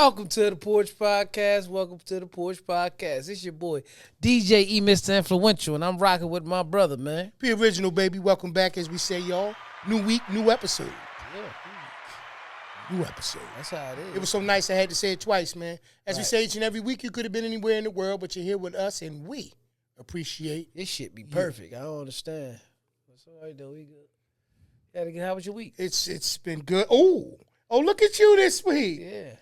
Welcome to the Porch Podcast. Welcome to the Porch Podcast. It's your boy, DJ E. Mr. Influential, and I'm rocking with my brother, man. Be original, baby. Welcome back, as we say, y'all. New week, new episode. Yeah. New episode. That's how it is. It was so nice I had to say it twice, man. As we say each and every week, you could have been anywhere in the world, but you're here with us, and we appreciate This shit be perfect. I don't understand. That's all right, though. We good. How was your week? It's been good. Oh, look at you this week. Yeah.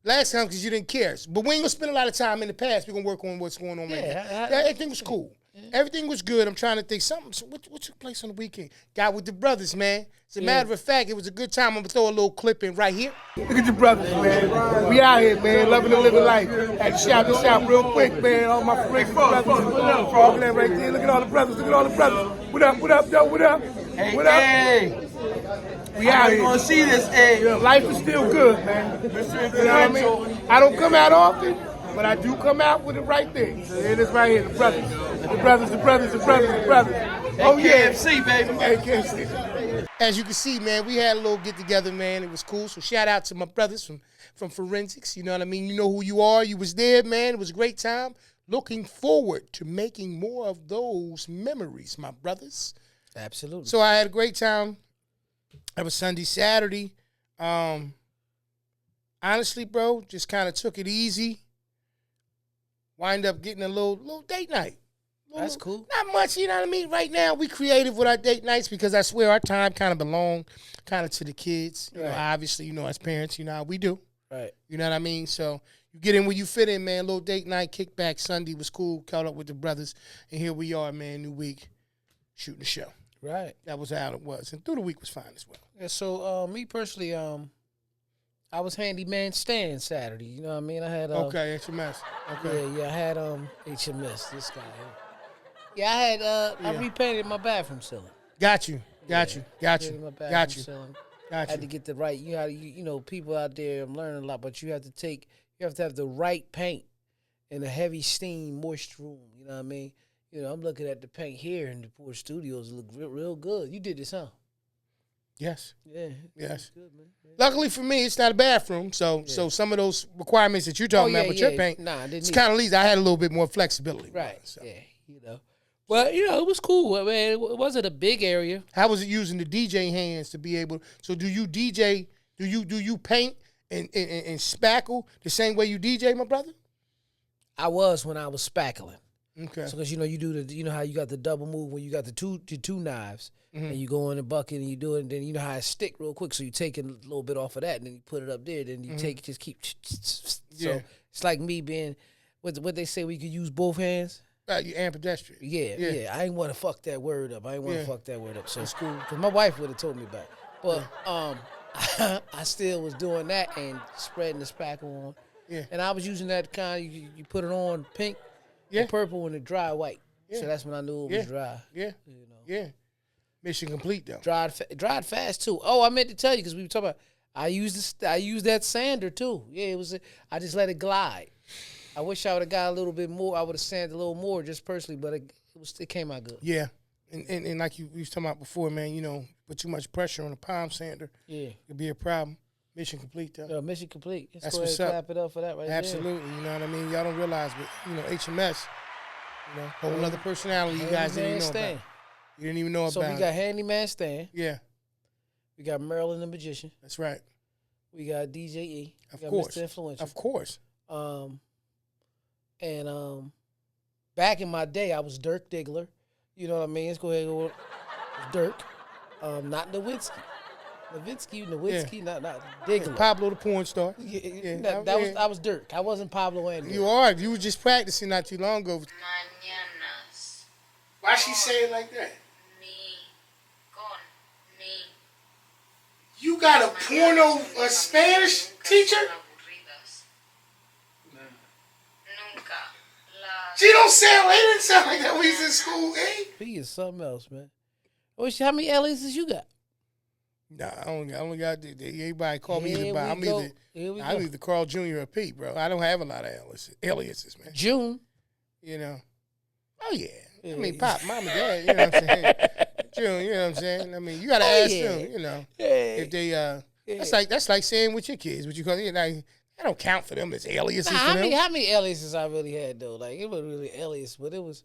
Last time, because you didn't care. But we ain't going to spend a lot of time in the past. We're going to work on what's going on right now. Everything was cool. Yeah. Everything was good. I'm trying to think. What took place on the weekend? Got with the brothers, man. As a matter of fact, it was a good time. I'm going to throw a little clip in right here. Look at the brothers, man. We out here, man, loving the living life. Had to shout this out real quick, man. All my freaking brothers. Frogland right there. Look at all the brothers. Look at all the brothers. What up, yo? What up? Hey, what up? Hey. We out here. Gonna see this, hey. Life is still good, man. You know what I mean? I don't come out often, but I do come out with the right things. It is right here, the brothers. The brothers. Oh, yeah. KFC, baby. Hey, KFC. As you can see, man, we had a little get-together, man. It was cool. So shout out to my brothers from Forensics. You know what I mean? You know who you are. You was there, man. It was a great time. Looking forward to making more of those memories, my brothers. Absolutely. So I had a great time. That was Sunday, Saturday. Honestly, bro, just kind of took it easy. Wind up getting a little date night. That's cool. Not much, you know what I mean? Right now, we creative with our date nights because I swear our time kind of belong kind of to the kids. You know, obviously, you know, as parents, you know how we do. Right. You know what I mean? So you get in where you fit in, man. Little date night, kickback Sunday was cool. Caught up with the brothers. And here we are, man, new week, shooting the show. Right. That was how it was. And through the week was fine as well. Yeah, so me personally, I was handyman Stan Saturday. You know what I mean? I had okay, HMS. Okay. Yeah, I had HMS. This guy here. Yeah, I had I repainted my bathroom ceiling. Got you. Repainted my bathroom ceiling. Got you. Had to get the right. You know, people out there. I'm learning a lot, but you have to have the right paint in a heavy steam, moist room. You know what I mean? You know, I'm looking at the paint here in the Porch Studios. It look real good. You did this, huh? Yes. Yeah. Yes. Good, man. Yeah. Luckily for me, it's not a bathroom, so some of those requirements that you're talking about with your paint, it's kind of easy. I had a little bit more flexibility. Right. So. Yeah. You know. Well, you know, it was cool. I mean, it wasn't a big area. How was it using the DJ hands to be able? So do you DJ? Do you paint and spackle the same way you DJ, my brother? I was when I was spackling. Okay. So, because, you know how you got the double move when you got the two knives, and you go in the bucket and you do it, and then you know how it stick real quick. So you take a little bit off of that, and then you put it up there, then you take it, just keep. So it's like me being, what they say, we could use both hands. You ambidextrous. Yeah. I ain't want to fuck that word up. So it's cool. Because my wife would have told me about it. But I still was doing that and spreading the spackle on. Yeah. And I was using that kind, you put it on pink, and purple, and it dry white. Yeah. So that's when I knew it was dry. Yeah. You know. Yeah. Mission complete, though. Dried fast, too. Oh, I meant to tell you, because we were talking about, I used that sander, too. Yeah, I just let it glide. I wish I would have got a little bit more. I would have sanded a little more, just personally, but it came out good. Yeah. And like we was talking about before, man, you know, put too much pressure on a palm sander. Yeah. It'd be a problem. Mission complete, though. Mission complete. Let's That's go ahead what's and up. clap it up for that Absolutely. You know what I mean? Y'all don't realize, but, you know, HMS, you know, whole other personality you guys didn't even know about. You didn't even know about. So we got Handyman Stan. Yeah. We got Marilyn the Magician. That's right. We got DJ E. Of course. Mr. Influential. Of course. And back in my day, I was Dirk Diggler. You know what I mean? Let's go ahead and go. Dirk. Not Nowitzki. Nowitzki, not Diggler. Pablo the porn star. I was Dirk. I wasn't Pablo and Dirk. You are. You were just practicing not too long ago. Mañanas. Why she say it like that? You got a porno Spanish teacher? She don't sound. It didn't sound like that when he's in school, eh? He is something else, man. How many aliases you got? Nah, I only got everybody call me either by. I'm either Carl Jr. or Pete, bro. I don't have a lot of aliases, man. June. You know. Oh yeah. I mean, Pop, Mom, and Dad. You know what I'm saying? June. You know what I'm saying? I mean, you gotta ask them. You know, if they. That's like saying with your kids, what you call it. Like, I don't count for them as aliases. How for them. many aliases I really had though? Like it wasn't really alias, but it was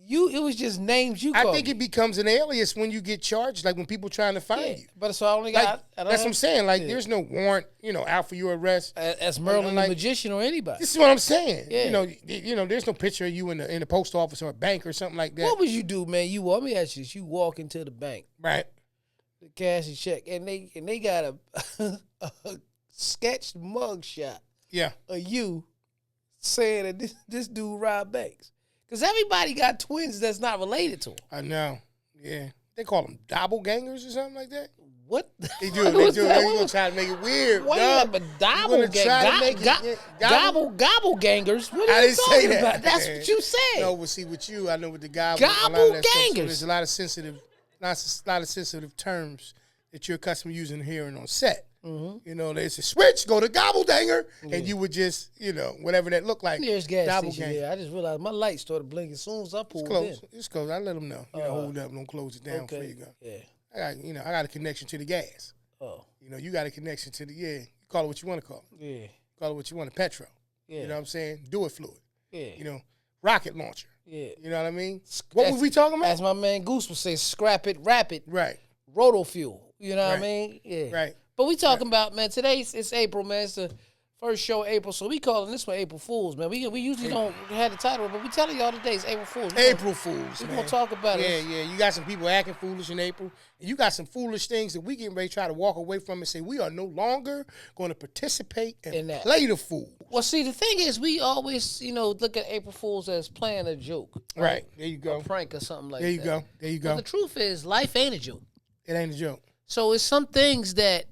you. It was just names you. I called think me. it becomes an alias when you get charged, like when people trying to find you. But so I only Like, got. that's what I'm saying. Like there's no warrant, out for your arrest. As Merlin like, the magician or anybody. This is what I'm saying. Yeah. There's no picture of you in the post office or a bank or something like that. What would you do, man? Let me ask you this: you walk into the bank, Right. to cash a check, and they got a sketched mugshot Yeah. of you saying that this dude robbed banks. Because everybody got twins that's not related to him. I know. Yeah. They call them doppelgangers or something like that. What? They do. They're going to try to make it weird. Wait dog. a minute, gobble gangers. What are I you didn't say talking that. about? That's man. what you said. No, but see, with you, I know with the gobble Gobble So gangers. there's a lot of sensitive terms that you're accustomed to using hearing on set. Mm-hmm. There's a switch, go to gobble-danger, and you would just, whatever that looked like. There's gas Gobble station. gang. Yeah, I just realized my light started blinking as soon as I pulled Close. in. It's close. I let them know. Hold up, don't close it down Okay. before you go. Yeah. I got a connection to the gas. Oh. You got a connection to the, you call it what you want to call it. Yeah. Call it what you want, a petrol. Yeah. You know what I'm saying? Do it fluid. Yeah. Rocket launcher. Yeah. You know what I mean? What were we talking about? As my man Goose would say, scrap it, wrap it, Right. roto fuel. You know what I Right. mean? Yeah. Right. But we talking about, man, it's April, man. It's the first show of April, so we calling this one April Fools, man. We usually don't have the title, but we telling y'all today it's April Fools. April Fools, We man. gonna talk about Yeah, it. yeah. You got some people acting foolish in April. And you got some foolish things that we getting ready to try to walk away from and say we are no longer going to participate and In that. play the fool. Well, see, the thing is, we always, look at April Fools as playing a joke. Right. There you go. A prank or something like There you that. go. There you But go. the truth is, life ain't a joke. It ain't a joke. So it's some things that,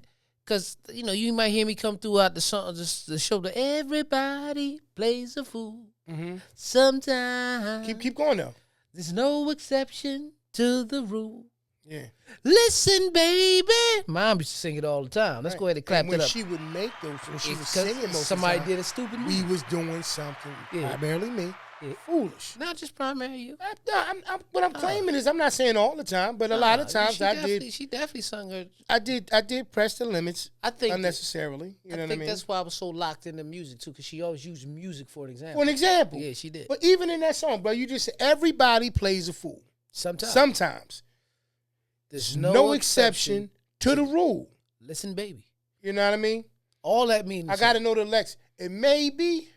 because, you might hear me come throughout the song, the show that everybody plays a fool. Mm-hmm. Sometimes. Keep going though. There's no exception to the rule. Yeah. Listen, baby. Mom used to sing it all the time. Let's Right. go ahead and clap And when that up. she would make those, when she was It's singing 'cause most somebody of the time, did a stupid we move. was doing something, Yeah. primarily me, Yeah. foolish. Not just primarily you. What I'm claiming is I'm not saying all the time, but a lot of times She definitely sung her. I did press the limits I think unnecessarily. You know I what I think mean? that's why I was so locked into music too, because she always used music for an example. For an example. Yeah, she did. But even in that song, bro, you just said everybody plays a fool. Sometimes. There's No exception to the rule. Listen, baby. You know what I mean? All that means. I got to know the Lex. It may be,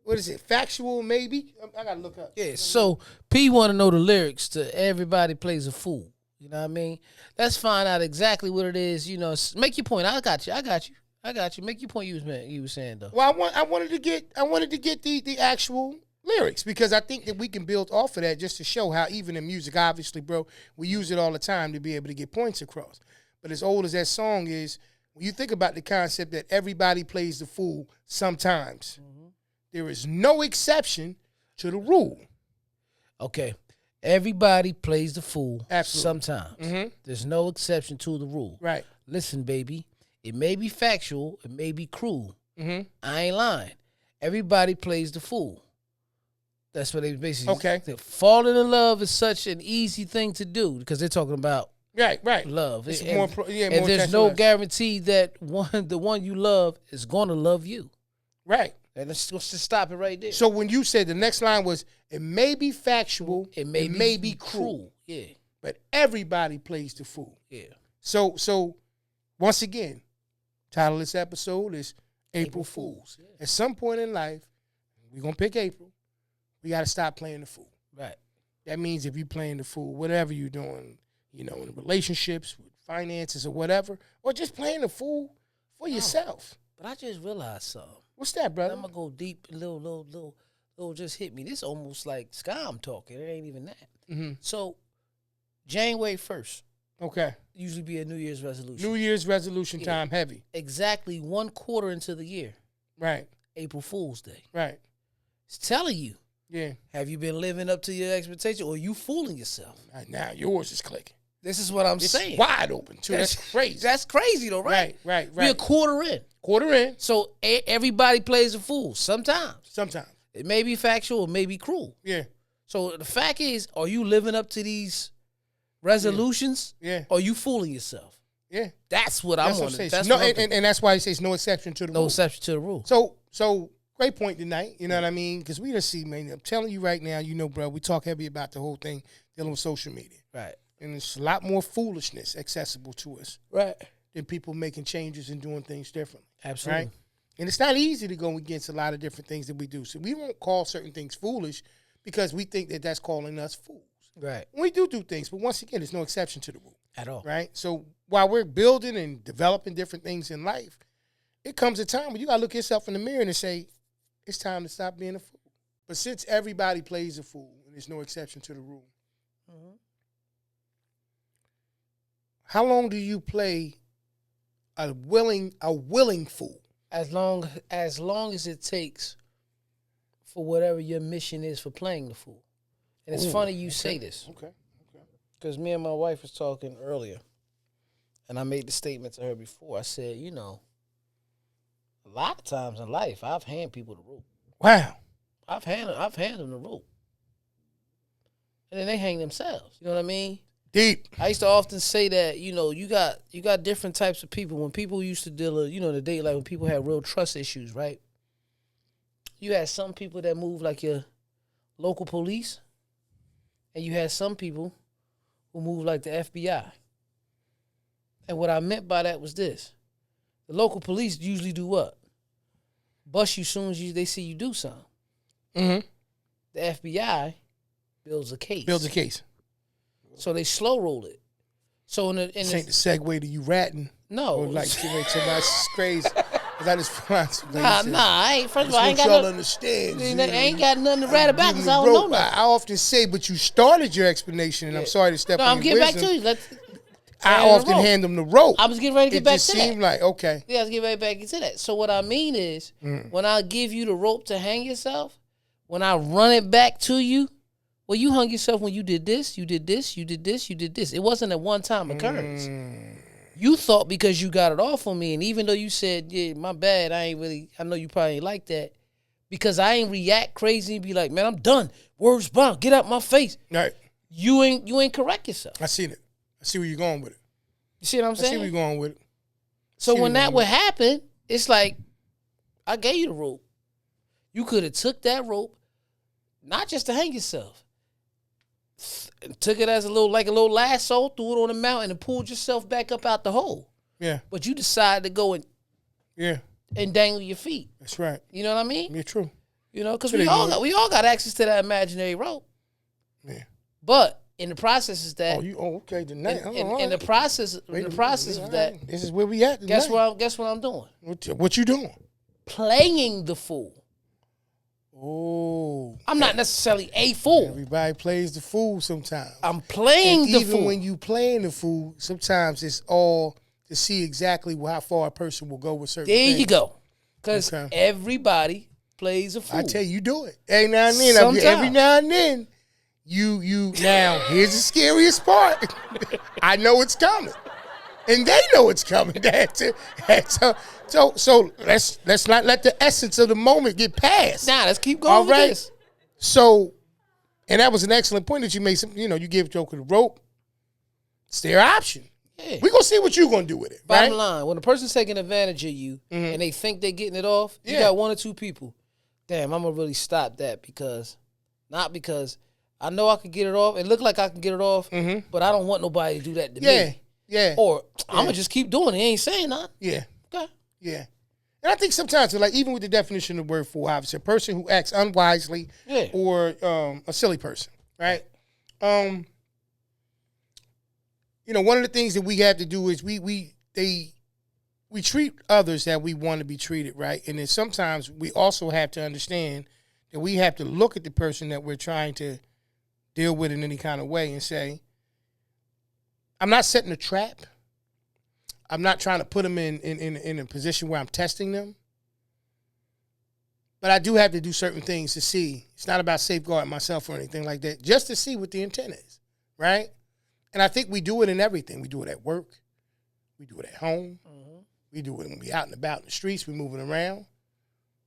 what is it, factual maybe? I got to look up. Yeah, so P want to know the lyrics to Everybody Plays a Fool. You know what I mean? Let's find out exactly what it is. Make your point. I got you. Make your point you was saying, though. Well, I wanted to get the actual lyrics because I think that we can build off of that just to show how even in music, obviously, bro, we use it all the time to be able to get points across. But as old as that song is, when you think about the concept that everybody plays the fool sometimes, there is no exception to the rule. Okay. Everybody plays the fool Absolutely. sometimes. There's no exception to the rule. Right. Listen, baby, it may be factual, it may be cruel. Mm-hmm. I ain't lying. Everybody plays the fool. That's what they basically Okay. Falling in love is such an easy thing to do because they're talking about Right. love. It's And more there's no intentionalized. guarantee that the one you love is going to love you. Right. And let's just stop it right there. So when you said the next line was, it may be factual, it may be cruel. Yeah. but everybody plays the fool. Yeah. So once again, title of this episode is April Fools. Yeah. At some point in life, we're going to pick April. We got to stop playing the fool. Right. That means if you're playing the fool, whatever you're doing, in relationships, with finances or whatever, or just playing the fool for yourself. But I just realized something. What's that, brother? I'm gonna go deep, little just hit me. This almost like scam talking. It ain't even that. Mm-hmm. So, January 1st Okay. usually be a New Year's resolution. New Year's resolution time heavy. Exactly 1 quarter into the year, Right. April Fool's Day. Right. It's telling you, Yeah. have you been living up to your expectation, or are you fooling yourself? Now yours is clicking. This is what I'm It's saying. wide open, too. That's crazy. That's crazy, though, right? Right. We're a quarter in. Quarter in. So everybody plays a fool sometimes. Sometimes. It may be factual, it may be cruel. Yeah. So the fact is, are you living up to these resolutions? Yeah. Or are you fooling yourself? Yeah. That's what I want. That's no, and that's why he says no exception to the rule. No exception to the rule. So great point tonight. You know what I mean? Because we just see, man. I'm telling you right now. You know, bro. We talk heavy about the whole thing dealing with social media. Right. And there's a lot more foolishness accessible to us. Right. Than people making changes and doing things differently. Absolutely. Right? And it's not easy to go against a lot of different things that we do. So we won't call certain things foolish because we think that that's calling us fools. Right. We do things, but once again, there's no exception to the rule. At all. Right? So while we're building and developing different things in life, it comes a time when you got to look yourself in the mirror and say, it's time to stop being a fool. But since everybody plays a fool, and there's no exception to the rule, how long do you play a willing fool? As long as it takes for whatever your mission is for playing the fool. And it's funny you say this. Okay. Because me and my wife was talking earlier, and I made the statement to her before. I said, you know, a lot of times in life, I've handed people the rope. Wow. I've handed them the rope. And then they hang themselves. You know what I mean? Deep. I used to often say that, you know, you got different types of people. When people used to deal with, you know, in the day, like when people had real trust issues, right? You had some people that move like your local police, and you had some people who move like the FBI. And what I meant by that was this. The local police usually do what? Bust you as soon as they see you do something. Mm-hmm. The FBI builds a case. So they slow roll it. So this ain't the segue to you ratting. No. Or like somebody's crazy. I just find I ain't. First of all, I ain't got y'all understand. I ain't got nothing to rat about because I don't know nothing. I often say, but you started your explanation, and I'm sorry to step on your wisdom. I'm getting back to you. I often hand them the rope. I was getting ready to get back to that. It just seemed like, okay. Yeah, I was getting ready to get back into that. So what I mean is, when I give you the rope to hang yourself, when I run it back to you, well, you hung yourself when you did this, you did this, you did this, you did this. It wasn't a one-time occurrence. You thought because you got it off on me, and even though you said, yeah, my bad, I know you probably ain't like that, because I ain't react crazy and be like, man, I'm done. Words bound. Get out my face. Right. You ain't correct yourself. I seen it. I see where you're going with it. You see what I'm saying? I see where you're going with it. So when that would happen, it's like, I gave you the rope. You could have took that rope, not just to hang yourself. Took it as a little lasso, threw it on the mountain, and pulled yourself back up out the hole. Yeah. But you decided to go and dangle your feet. That's right. You know what I mean? Yeah, true. You know, because we all got access to that imaginary rope. Yeah. But in the process is that. Okay. In the process of that. This is where we at tonight. Guess what I'm doing? What you doing? Playing the fool. Oh. I'm not necessarily a fool. Everybody plays the fool sometimes. I'm playing the fool. Even when you playing the fool, sometimes it's all to see exactly how far a person will go with certain things. There you go. Because everybody plays a fool. I tell you do it. Every now and then. Every now and then, you now, here's the scariest part. I know it's coming. And they know it's coming. So let's not let the essence of the moment get past. Nah, let's keep going with this. So, and that was an excellent point that you made. You give Joker the rope. It's their option. Yeah. We're going to see what you're going to do with it. Bottom line, when a person's taking advantage of you and they think they're getting it off, you got one or two people. Damn, I'm going to really stop that not because I know I can get it off. It look like I can get it off, but I don't want nobody to do that to me. Yeah. Or I'm going to just keep doing it. He ain't saying nothing. Yeah. Okay. Yeah. And I think sometimes, like even with the definition of the word fool, obviously, a person who acts unwisely or a silly person, right? One of the things that we have to do is we treat others that we want to be treated, right? And then sometimes we also have to understand that we have to look at the person that we're trying to deal with in any kind of way and say, I'm not setting a trap. I'm not trying to put them in a position where I'm testing them. But I do have to do certain things to see. It's not about safeguarding myself or anything like that, just to see what the intent is, right? And I think we do it in everything. We do it at work. We do it at home. Mm-hmm. We do it when we out and about in the streets. We moving around.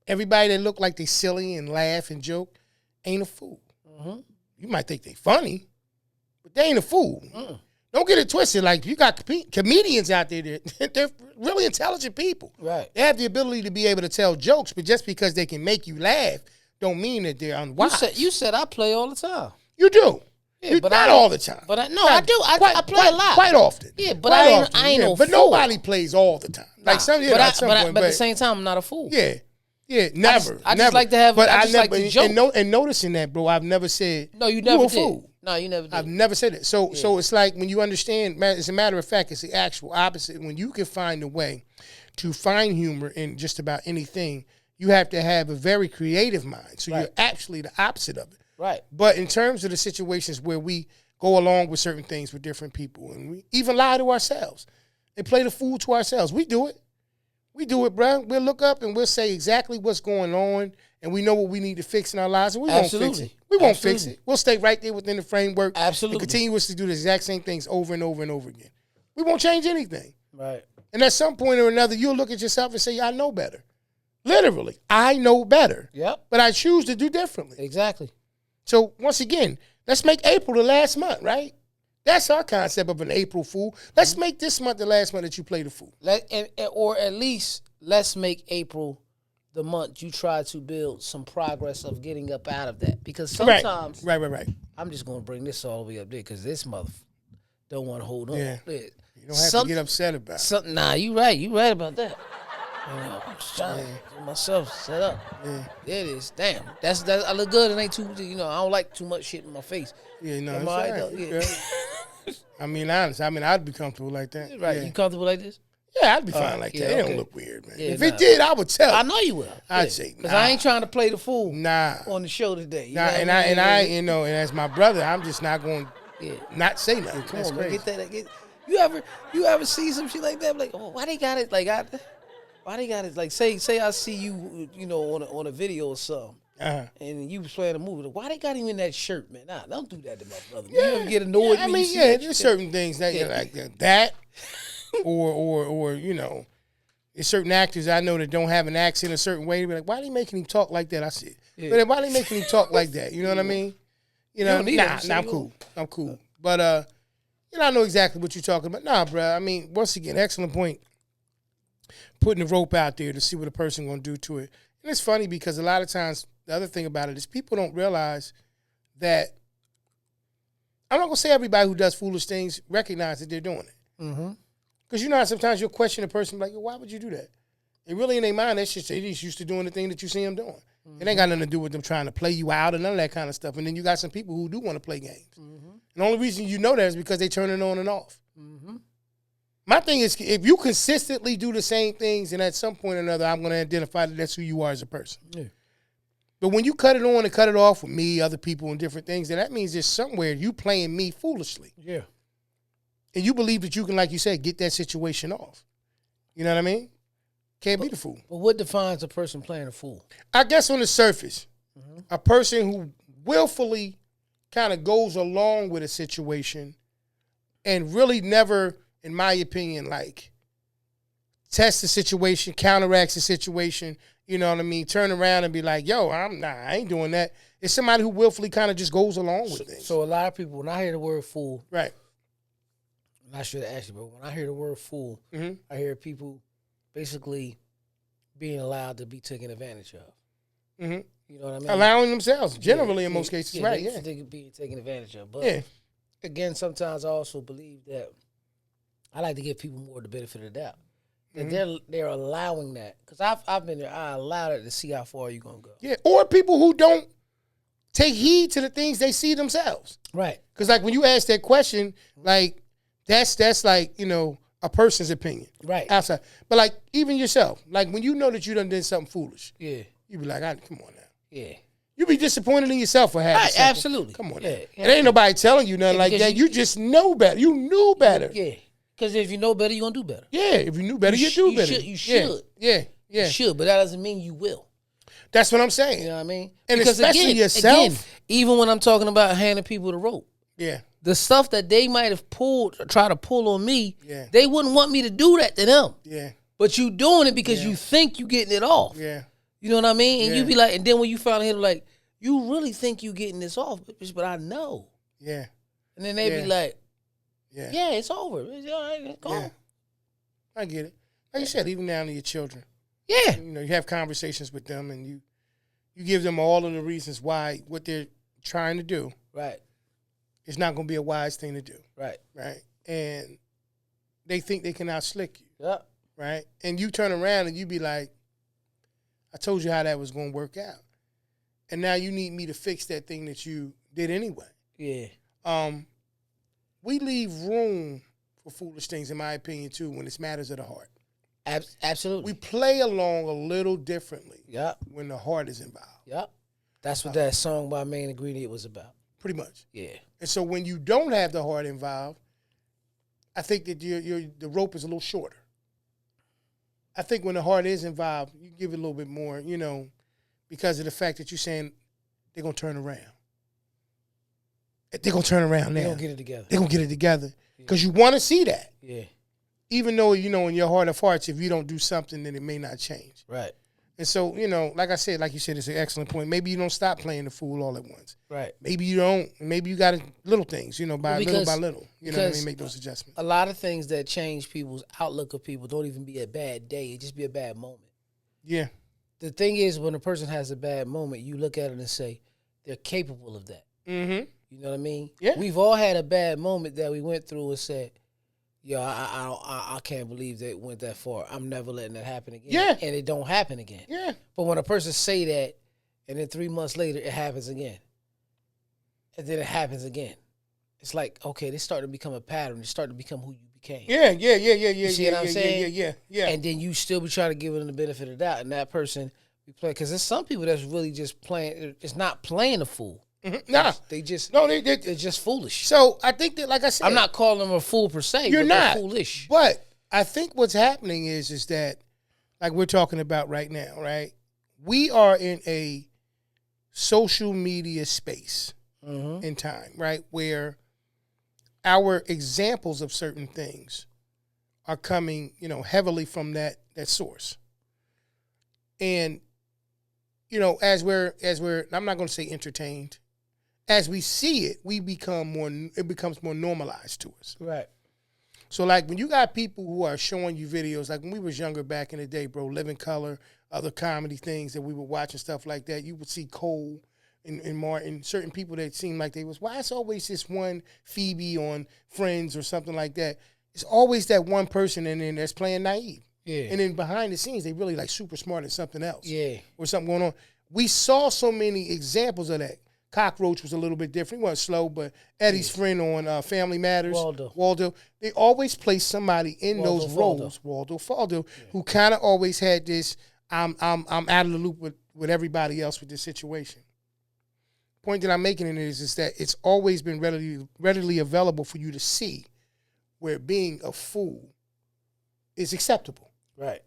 Everybody that look like they silly and laugh and joke ain't a fool. Mm-hmm. You might think they funny, but they ain't a fool. Mm. Don't get it twisted. Like, you got comedians out there that they're really intelligent people. Right. They have the ability to be able to tell jokes, but just because they can make you laugh don't mean that they're unwise. You said I play all the time. You do. Yeah, but not all the time. But I do. I play a lot. Quite often. Yeah, but I ain't no But fool. nobody plays all the time. Like some, but at some point. But at the same time, I'm not a fool. Yeah. Yeah, never. I just like to have. But I just never, like to joke. and noticing that, bro, I've never said. No, you never a did. Fool. No, you never did. I've never said it. So it's like when you understand, man, as a matter of fact, it's the actual opposite. When you can find a way to find humor in just about anything, you have to have a very creative mind. So you're actually the opposite of it. Right. But in terms of the situations where we go along with certain things with different people, and we even lie to ourselves and play the fool to ourselves, we do it. We do it, bro. We'll look up and we'll say exactly what's going on, and we know what we need to fix in our lives, and we won't fix it. We won't fix it. We'll stay right there within the framework. Absolutely. And continuously do the exact same things over and over and over again. We won't change anything. Right. And at some point or another, you'll look at yourself and say, I know better. Literally, I know better. Yep. But I choose to do differently. Exactly. So once again, let's make April the last month, right? That's our concept of an April fool. Let's make this month the last month that you play the fool. Or at least let's make April the month you try to build some progress of getting up out of that. Because sometimes, right. I'm just going to bring this all the way up there because this mother don't want to hold on. Yeah. You don't have to get upset about it. Nah, you right. You right about that. I'm just trying to get myself set up. Yeah. There it is. Damn. That's I look good. It ain't too, I don't like too much shit in my face. Yeah, no, Am it's I all right, right. though? Yeah. I mean, honestly, I'd be comfortable like that. Right. Yeah. You comfortable like this? Yeah, I'd be fine like yeah, that. It okay. don't look weird, man. Yeah, If it did, I would tell. I know you will. I'd say, because I ain't trying to play the fool on the show today. You know what I mean? And as my brother, I'm just not going to not say nothing. Come That's on, man, crazy. get that. You ever see some shit like that? Like, oh, why they got it? Like, why they got it? Like, say I see you, on a video or something. And you was playing a movie. Why they got him in that shirt, man? Nah, don't do that to my brother. You ever get annoyed? I mean, there's certain things that like that, or there's certain actors I know that don't have an accent a certain way. Be like, why are they making him talk like that? I said, but why are they making him talk like that? You know what I mean? I'm cool. I'm cool. But I know exactly what you're talking about. Nah, bro. I mean, once again, excellent point. Putting the rope out there to see what a person gonna do to it. And it's funny because a lot of times the other thing about it is people don't realize that I'm not gonna say everybody who does foolish things recognize that they're doing it. Mm-hmm. Because you know how sometimes you'll question a person like, why would you do that? And really in their mind, that's just they just used to doing the thing that you see them doing. Mm-hmm. It ain't got nothing to do with them trying to play you out or none of that kind of stuff. And then you got some people who do want to play games. Mm-hmm. And the only reason you know that is because they turn it on and off. Mm-hmm. My thing is, if you consistently do the same things, and at some point or another, I'm going to identify that that's who you are as a person. Yeah. But when you cut it on and cut it off with me, other people, and different things, then that means there's somewhere you playing me foolishly. Yeah. And you believe that you can, like you said, get that situation off. You know what I mean? Can't be the fool. But what defines a person playing a fool? I guess on the surface, a person who willfully kind of goes along with a situation and really never, in my opinion, like test the situation, counteracts the situation, you know what I mean? Turn around and be like, yo, I ain't doing that. It's somebody who willfully kind of just goes along with things. So a lot of people, when I hear the word fool, right. I should ask you, but when I hear the word fool, I hear people basically being allowed to be taken advantage of. Mm-hmm. You know what I mean? Allowing themselves, generally in most cases, right? Yeah, being taken advantage of. But again, sometimes I also believe that I like to give people more the benefit of the doubt. That they're allowing that, because I've been there. I allowed it to see how far you're gonna go. Yeah, or people who don't take heed to the things they see themselves. Right. Because like when you ask that question, like. That's like, a person's opinion. Right. Outside. But like even yourself, like when you know that you done did something foolish. Yeah. You be like, come on now. Yeah. You be disappointed in yourself for having something. Absolutely. Come on now. It ain't nobody telling you nothing like that. You just know better. You knew better. Yeah. Because if you know better, you're going to do better. Yeah. If you knew better, you do better. You should. Yeah. You should, but that doesn't mean you will. That's what I'm saying. You know what I mean? And because especially yourself. Again, even when I'm talking about handing people the rope. Yeah. The stuff that they might have try to pull on me, they wouldn't want me to do that to them. Yeah. But you doing it because you think you getting it off. Yeah. You know what I mean? And you be like, and then when you finally hit it, like, you really think you getting this off, but I know. Yeah. And then they be like, Yeah, it's over. It's all right. Go on. I get it. Like you said, even down to your children. Yeah. You know, you have conversations with them and you give them all of the reasons why what they're trying to do. Right. It's not going to be a wise thing to do. Right. Right. And they think they can out-slick you. Yeah. Right. And you turn around and you be like, I told you how that was going to work out. And now you need me to fix that thing that you did anyway. Yeah. We leave room for foolish things, in my opinion, too, when it's matters of the heart. Absolutely. We play along a little differently when the heart is involved. Yep. That's what that song by Main Ingredient was about. Pretty much. Yeah. And so when you don't have the heart involved, I think that the rope is a little shorter. I think when the heart is involved, you give it a little bit more, you know, because of the fact that you're saying they're going to turn around. They're going to turn around now. They're going to get it together. They're going to get it together because you want to see that. Yeah. Even though, you know, in your heart of hearts, if you don't do something, then it may not change. Right. And so, you know, like I said, like you said, it's an excellent point. Maybe you don't stop playing the fool all at once. Right. Maybe you don't. Maybe you got little things, you know, little by little. You know what I mean? Make those adjustments. A lot of things that change people's outlook of people don't even be a bad day. It just be a bad moment. Yeah. The thing is, when a person has a bad moment, you look at it and say, they're capable of that. Mm-hmm. You know what I mean? Yeah. We've all had a bad moment that we went through and said, yo, I can't believe they went that far. I'm never letting that happen again. Yeah. And it don't happen again. Yeah. But when a person say that, and then 3 months later, it happens again. And then it happens again. It's like, okay, they start to become a pattern. They start to become who you became. Yeah. You see what I'm saying? Yeah. And then you still be trying to give them the benefit of the doubt. And that person be playing. Because there's some people that's really just playing. It's not playing a fool. Mm-hmm. Nah. They just, they're just foolish. So I think that, like I said, I'm not calling them a fool per se. You're but not. They're foolish. But I think what's happening is that, like we're talking about right now, right? We are in a social media space in time, right? Where our examples of certain things are coming, you know, heavily from that source. And, you know, as we're, I'm not going to say entertained, as we see it, it becomes more normalized to us. Right. So, like, when you got people who are showing you videos, like when we was younger back in the day, bro, Living Color, other comedy things that we would watch and stuff like that, you would see Cole and Martin, certain people that seemed like why it's always this one Phoebe on Friends or something like that. It's always that one person in there that's playing naive. Yeah. And then behind the scenes, they really like super smart at something else. Yeah. Or something going on. We saw so many examples of that. Cockroach was a little bit different. He wasn't slow, but Eddie's friend on Family Matters, Waldo, they always place somebody in those roles, Waldo Faldo, who kind of always had this, I'm out of the loop with everybody else with this situation. Point that I'm making in it is that it's always been readily available for you to see where being a fool is acceptable. Right.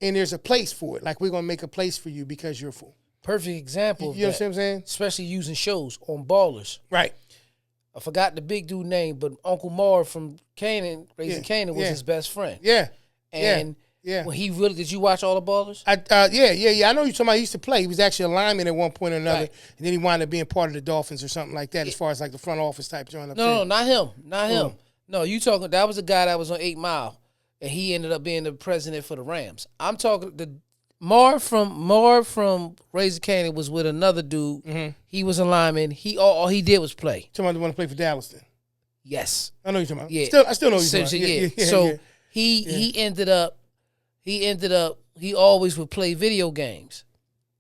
And there's a place for it. Like, we're going to make a place for you because you're a fool. Perfect example of you know what I'm saying? Especially using shows on Ballers. Right. I forgot the big dude name, but Uncle Mar from Canaan, Raising Canaan, was his best friend. Yeah. And when he really, did you watch all the Ballers? Yeah. I know you're talking about he used to play. He was actually a lineman at one point or another, and then he wound up being part of the Dolphins or something like that, as far as like the front office type joint up there. No, not him. Not him. No, you talking, that was a guy that was on 8 Mile, and he ended up being the president for the Rams. I'm talking, the Mar from Raising Canaan was with another dude. Mm-hmm. He was a lineman. All he did was play. Somebody want to play for Dallas then? Yes. I know you're talking about. Yeah. I still know you're talking about. Yeah. So he ended up, he always would play video games.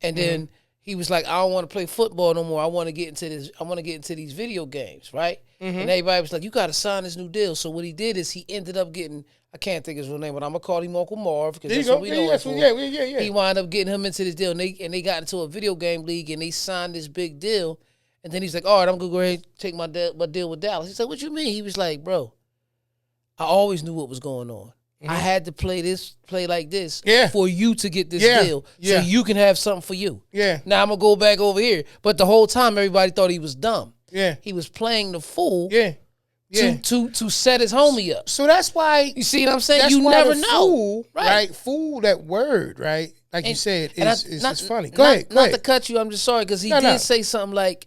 And then he was like, I don't want to play football no more. I want to get into these video games, right? Mm-hmm. And everybody was like, you got to sign this new deal. So what he did is he ended up getting, I can't think of his real name, but I'm going to call him Uncle Marv because that's what we know him for. Yeah. He wound up getting him into this deal, and they got into a video game league, and they signed this big deal. And then he's like, all right, I'm going to go ahead and take my deal with Dallas. He said, what you mean? He was like, bro, I always knew what was going on. Mm-hmm. I had to play like this for you to get this deal so you can have something for you. Yeah. Now I'm going to go back over here. But the whole time, everybody thought he was dumb. Yeah. He was playing the fool. Yeah. To set his homie up. So that's why. You see what I'm saying? You never know. Fool, right? Fool, that word, right? Like you said, it's funny. Go ahead. Not to cut you, I'm just sorry, because he did say something like,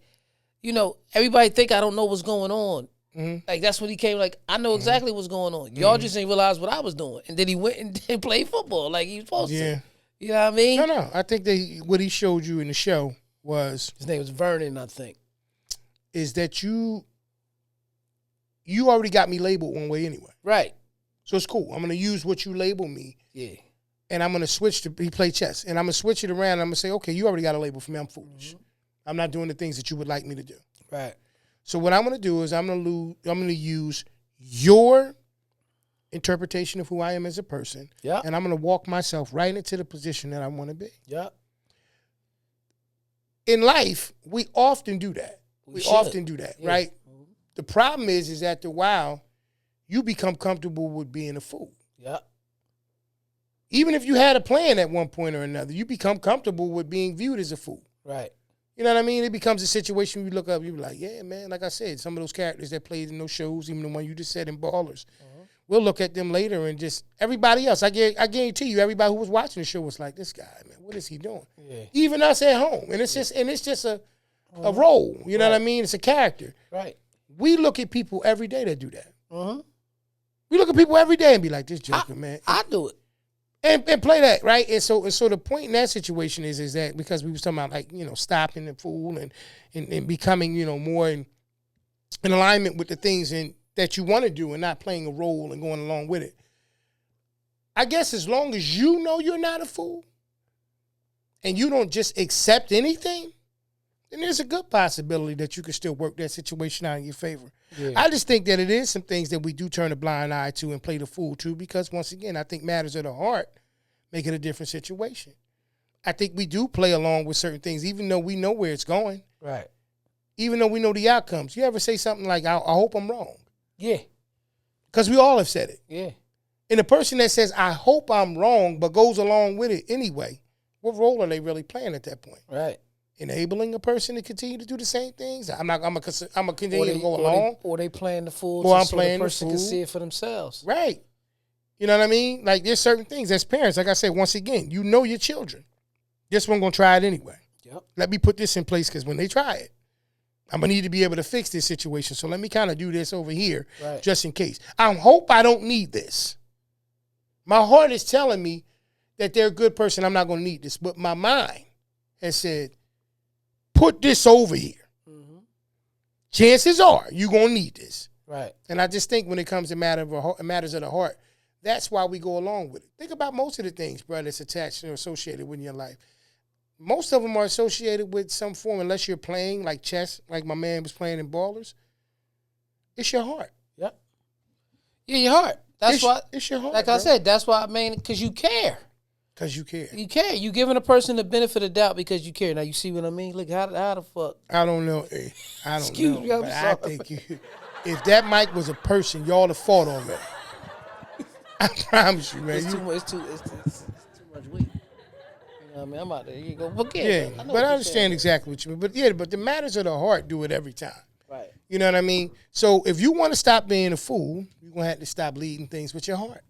you know, everybody think I don't know what's going on. Like, that's when he came, like, I know exactly what's going on. Y'all just didn't realize what I was doing. And then he went and played football like he was supposed to. You know what I mean? No. I think that what he showed you in the show was... His name was Vernon, I think. Is that you already got me labeled one way anyway. Right. So it's cool. I'm going to use what you label me. Yeah. And I'm going to switch to... He played chess. And I'm going to switch it around. And I'm going to say, okay, you already got a label for me. I'm foolish. I'm not doing the things that you would like me to do. Right. So what I'm going to do is I'm going to use your interpretation of who I am as a person. Yeah. And I'm going to walk myself right into the position that I want to be. Yeah. In life, we often do that. We often do that, right? The problem is after a while, you become comfortable with being a fool. Yeah. Even if you had a plan at one point or another, you become comfortable with being viewed as a fool. Right. You know what I mean? It becomes a situation you look up, you be like, yeah, man, like I said, some of those characters that played in those shows, even the one you just said in Ballers, we'll look at them later and just, everybody else, I guarantee you, everybody who was watching the show was like, this guy, man, what is he doing? Yeah. Even us at home. And it's just a role. You know what I mean? It's a character. Right. We look at people every day that do that. We look at people every day and be like, this joker, man. I do it. And play that, right? And so the point in that situation is that because we was talking about, like, you know, stopping the fool and becoming, you know, more in alignment with the things that you want to do and not playing a role and going along with it. I guess as long as you know you're not a fool and you don't just accept anything, then there's a good possibility that you can still work that situation out in your favor. Yeah. I just think that it is some things that we do turn a blind eye to and play the fool to because, once again, I think matters of the heart make it a different situation. I think we do play along with certain things, even though we know where it's going. Right. Even though we know the outcomes. You ever say something like, I hope I'm wrong? Yeah. Because we all have said it. Yeah. And the person that says, I hope I'm wrong, but goes along with it anyway, what role are they really playing at that point? Right. Enabling a person to continue to do the same things. I'm gonna continue to go along. Or they playing the fool so the person can see it for themselves. Right. You know what I mean? Like, there's certain things as parents, like I said, once again, you know your children. This one gonna try it anyway. Yep. Let me put this in place because when they try it, I'm gonna need to be able to fix this situation. So let me kind of do this over here just in case. I hope I don't need this. My heart is telling me that they're a good person. I'm not gonna need this. But my mind has said, put this over here. Chances are you're going to need this. Right. And I just think when it comes to matters of the heart, that's why we go along with it. Think about most of the things, bro, that's attached or associated with your life. Most of them are associated with some form, unless you're playing like chess, like my man was playing in Ballers. It's your heart. Yep. Yeah, your heart. It's your heart. Like I said, that's why I mean, because you care. Because you care. You care. You giving a person the benefit of the doubt because you care. Now, you see what I mean? Look, how the fuck? I don't know. I don't Excuse know. me, I'm but sorry. I think if that mic was a person, y'all have fought on that. I promise you, man. It's too much weight. You know what I mean? I'm out there. You go. But yeah, but I understand exactly what you mean. But the matters of the heart do it every time. Right. You know what I mean? So if you want to stop being a fool, you're going to have to stop leading things with your heart.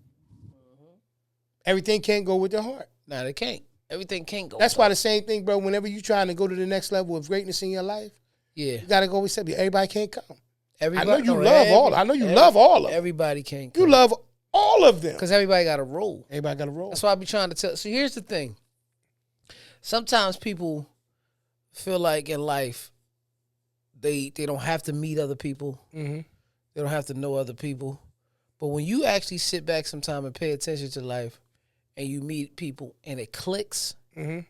Everything can't go with the heart. No, they can't. Everything can't go. That's why the same thing, bro, whenever you're trying to go to the next level of greatness in your life, you got to go with something. Everybody can't come. I know you love all of them. Everybody can't come. You love all of them. Because everybody got a role. Everybody got a role. That's why I be trying to tell. So here's the thing. Sometimes people feel like in life they don't have to meet other people. Mm-hmm. They don't have to know other people. But when you actually sit back sometime and pay attention to life, and you meet people and it clicks, you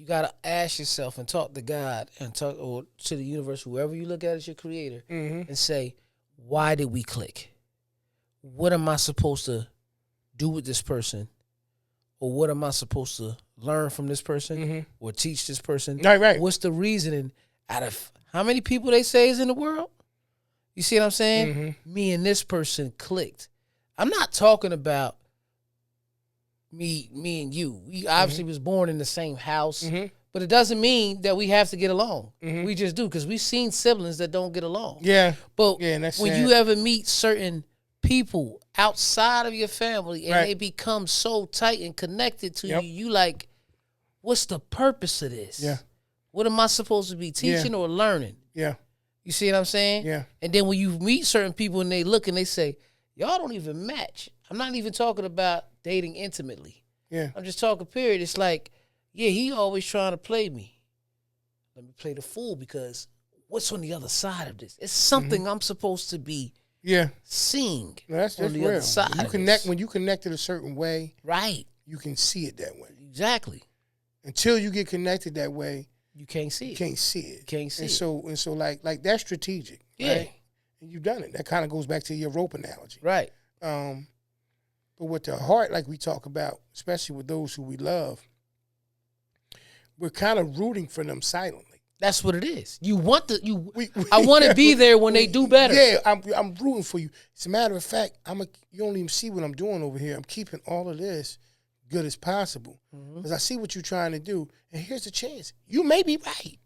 got to ask yourself and talk to God and talk or to the universe, whoever you look at as your creator, and say, why did we click? What am I supposed to do with this person? Or what am I supposed to learn from this person or teach this person? Right. What's the reasoning out of how many people they say is in the world? You see what I'm saying? Me and this person clicked. I'm not talking about me and you. We obviously was born in the same house, but it doesn't mean that we have to get along. We just do, because we've seen siblings that don't get along. Yeah. But when you ever meet certain people outside of your family and they become so tight and connected to you, you like, what's the purpose of this? Yeah. What am I supposed to be teaching or learning? Yeah. You see what I'm saying? Yeah. And then when you meet certain people and they look and they say, y'all don't even match. I'm not even talking about dating intimately. Yeah. I'm just talking period. It's like, yeah, he always trying to play me. Let me play the fool because what's on the other side of this? It's something I'm supposed to be seeing. No, that's on the real. other side. When you connect it a certain way, right? You can see it that way. Exactly. Until you get connected that way, you can't see it. You can't see it. Can't see it. And so like that's strategic. Yeah. Right? And you've done it. That kind of goes back to your rope analogy. Right. But with the heart, like we talk about, especially with those who we love, we're kind of rooting for them silently. That's what it is. You want I want to be there when they do better. Yeah, I'm rooting for you. As a matter of fact, you don't even see what I'm doing over here. I'm keeping all of this good as possible because I see what you're trying to do. And here's the chance: you may be right.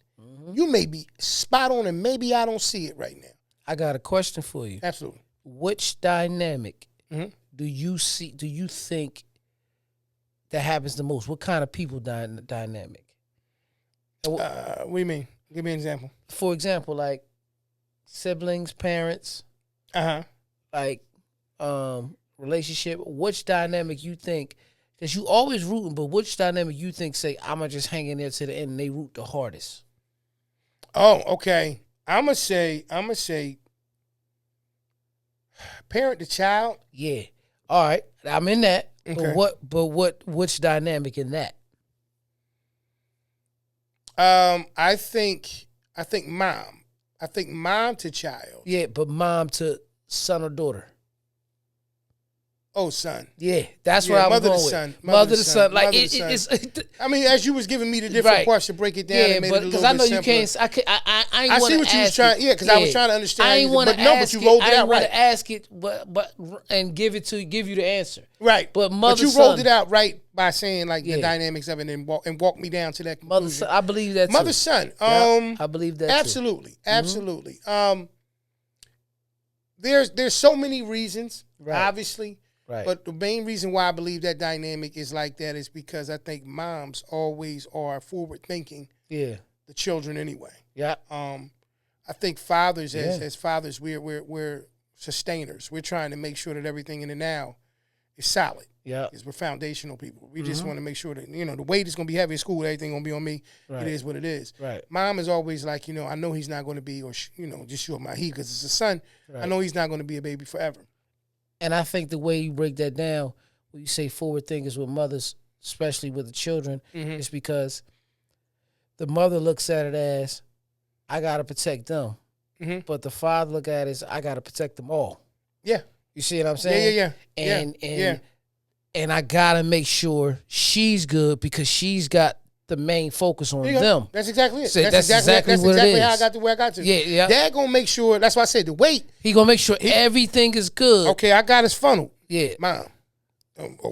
You may be spot on, and maybe I don't see it right now. I got a question for you. Absolutely. Which dynamic do you see? Do you think that happens the most? What kind of people dynamic? What do you mean? Give me an example. For example, like siblings, parents, like relationship. Which dynamic you think? Because you always rooting, but which dynamic you think say I'ma just hang in there to the end and they root the hardest? Oh, okay. I'ma say parent to child. Yeah. All right. I'm in that. Okay. Which dynamic in that? I think mom. I think mom to child. Yeah, but mom to son or daughter. Oh, son. Yeah, that's where I'm mother going to with. son. Mother to son. Like mother to son. I mean, as you was giving me the different parts to break it down, yeah, and made but it a because little I know bit you simpler. can't. I ain't I want see to what you was ask trying. it. Yeah, because I was trying to understand. I ain't want to but you rolled it out right. to ask it, but and give you the answer. Right, but mother. But you rolled it out right by saying like the dynamics of it and walk me down to that conclusion. Mother son. I believe that. Mother son. I believe that. Absolutely, too. Absolutely. There's so many reasons, obviously. Right. But the main reason why I believe that dynamic is like that is because I think moms always are forward thinking. Yeah. The children anyway. Yeah. I think fathers as fathers we're sustainers. We're trying to make sure that everything in the now is solid. Yeah. Because we're foundational people. We just want to make sure that, the weight is going to be heavy at school. Everything going to be on me. Right. It is what it is. Right. Mom is always like, I know he's not going to be, or, just show my he because it's a son. Right. I know he's not going to be a baby forever. And I think the way you break that down, when you say forward thinkers with mothers, especially with the children, is because the mother looks at it as, I got to protect them. But the father look at it as, I got to protect them all. Yeah. You see what I'm saying? Yeah. And I got to make sure she's good because she's got the main focus on them. That's exactly it. So that's exactly what it is. How I got to where I got to. Yeah. Dad gonna make sure. That's why I said the weight. He gonna make sure everything is good. Okay, I got his funnel. Yeah, mom,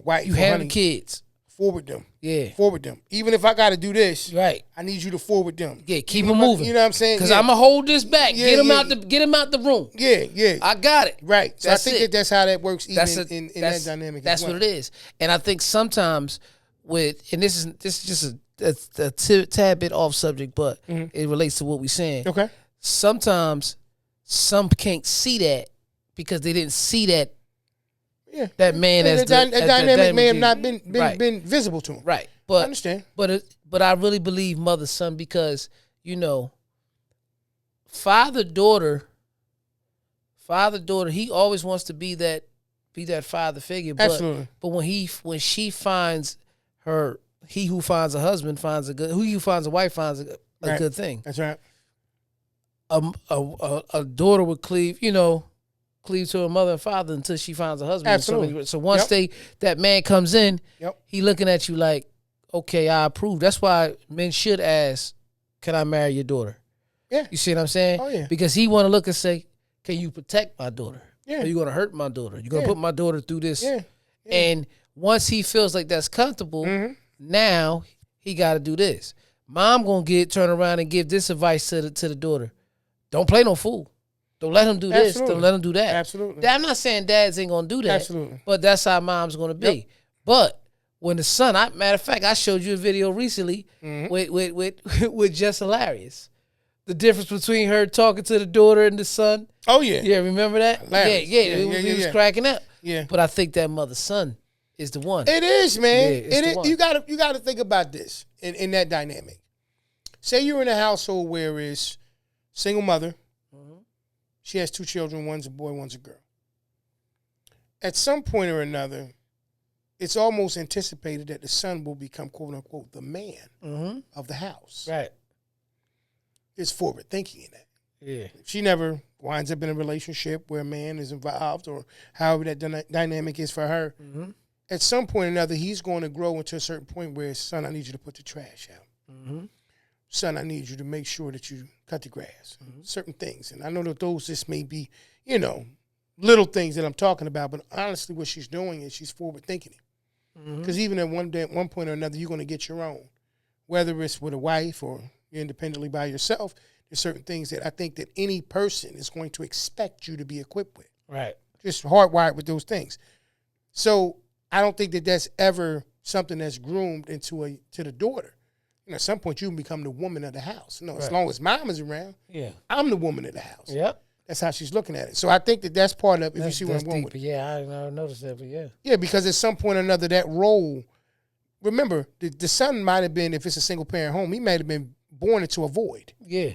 wife, you have the kids. Forward them. Yeah, forward them. Even if I got to do this, right? I need you to forward them. Yeah, keep them moving. You know what I'm saying? Because I'm gonna hold this back. Yeah, get him out the room. Yeah. I got it. Right. So I think that's how that works. Even in that dynamic. That's what it is. And I think sometimes and this is just a tad bit off subject, but it relates to what we're saying. Okay. Sometimes some can't see that because they didn't see that. Yeah. That man as that dynamic may have not been visible to him. Right. But I understand. But I really believe mother son because father daughter. He always wants to be that father figure. But, absolutely. But when she finds her. He who finds a husband finds a good. Who finds a wife finds a good thing. That's right. A daughter would cleave to her mother and father until she finds a husband. Absolutely. So once that man comes in, yep. he looking at you like, okay, I approve. That's why men should ask, "Can I marry your daughter?" Yeah. You see what I'm saying? Oh yeah. Because he want to look and say, "Can you protect my daughter? Yeah. Are you gonna hurt my daughter? You gonna put my daughter through this?" Yeah. And once he feels like that's comfortable. Now he got to do this. Mom gonna turn around and give this advice to the daughter. Don't play no fool. Don't let him do this. Absolutely. Don't let him do that. Absolutely. I'm not saying dads ain't gonna do that. Absolutely. But that's how mom's gonna be. Yep. But when the son, matter of fact, I showed you a video recently with Just Hilarious, the difference between her talking to the daughter and the son. Oh yeah. Yeah, remember that? Hilarious. He was cracking up. Yeah. But I think that mother-son is the one. It is, man. Yeah, it's the one. You gotta think about this in that dynamic. Say you're in a household where it's single mother. She has 2 children. One's a boy, one's a girl. At some point or another, it's almost anticipated that the son will become, quote unquote, the man of the house. Right. It's forward thinking in that. Yeah. She never winds up in a relationship where a man is involved or however that dynamic is for her. At some point or another, he's going to grow into a certain point where, son, I need you to put the trash out. Son, I need you to make sure that you cut the grass. Certain things. And I know that those just may be, little things that I'm talking about, but honestly what she's doing is she's forward thinking it. Because even at one point or another, you're going to get your own. Whether it's with a wife or you're independently by yourself, there's certain things that I think that any person is going to expect you to be equipped with. Right. Just hardwired with those things. So I don't think that that's ever something that's groomed to the daughter. At some point, you can become the woman of the house. As long as mom is around, I'm the woman of the house. Yep. That's how she's looking at it. So I think that that's part of, if you see what I'm going with. Yeah, I never noticed that, but yeah. Yeah, because at some point or another, that role, remember, the son might have been, if it's a single-parent home, he might have been born into a void. Yeah.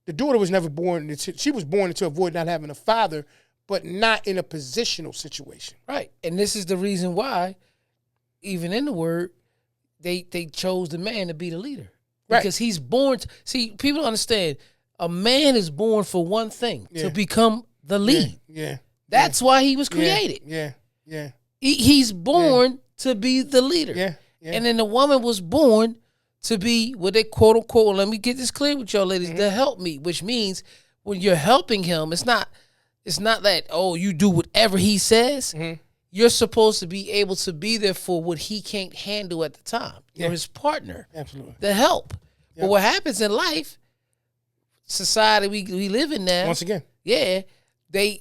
The daughter was never born, she was born into a void not having a father, but not in a positional situation. Right. And this is the reason why, even in the word, they chose the man to be the leader. Because he's born see, people don't understand, a man is born for one thing, to become the lead. Yeah. That's why he was created. Yeah. He's born to be the leader. Yeah. And then the woman was born to be what they quote unquote, let me get this clear with y'all ladies, the help me, which means when you're helping him, it's not that, oh, you do whatever he says. You're supposed to be able to be there for what he can't handle at the time. You're his partner. Absolutely. The help. But what happens in life, society we live in now. Once again. Yeah. The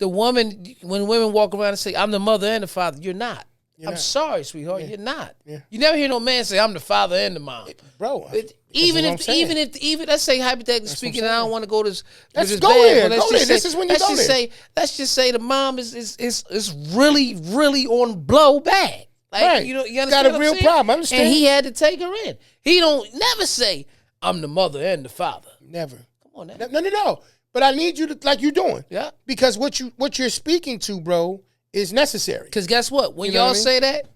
woman, when women walk around and say, I'm the mother and the father, you're not. I'm sorry, sweetheart, you're not. Yeah. You never hear no man say, I'm the father and the mom. Bro. Even if let's say hypothetically speaking, I don't want to go to this. Let's go there. This is when you go there. Let's just say the mom is really, really on blow bad. Like, right. You understand got a real problem. I understand. And he had to take her in. He don't never say, I'm the mother and the father. Never. Come on now. No. But I need you to, like you're doing. Yeah. Because what you're speaking to, bro, is necessary. Because guess what? When y'all say that,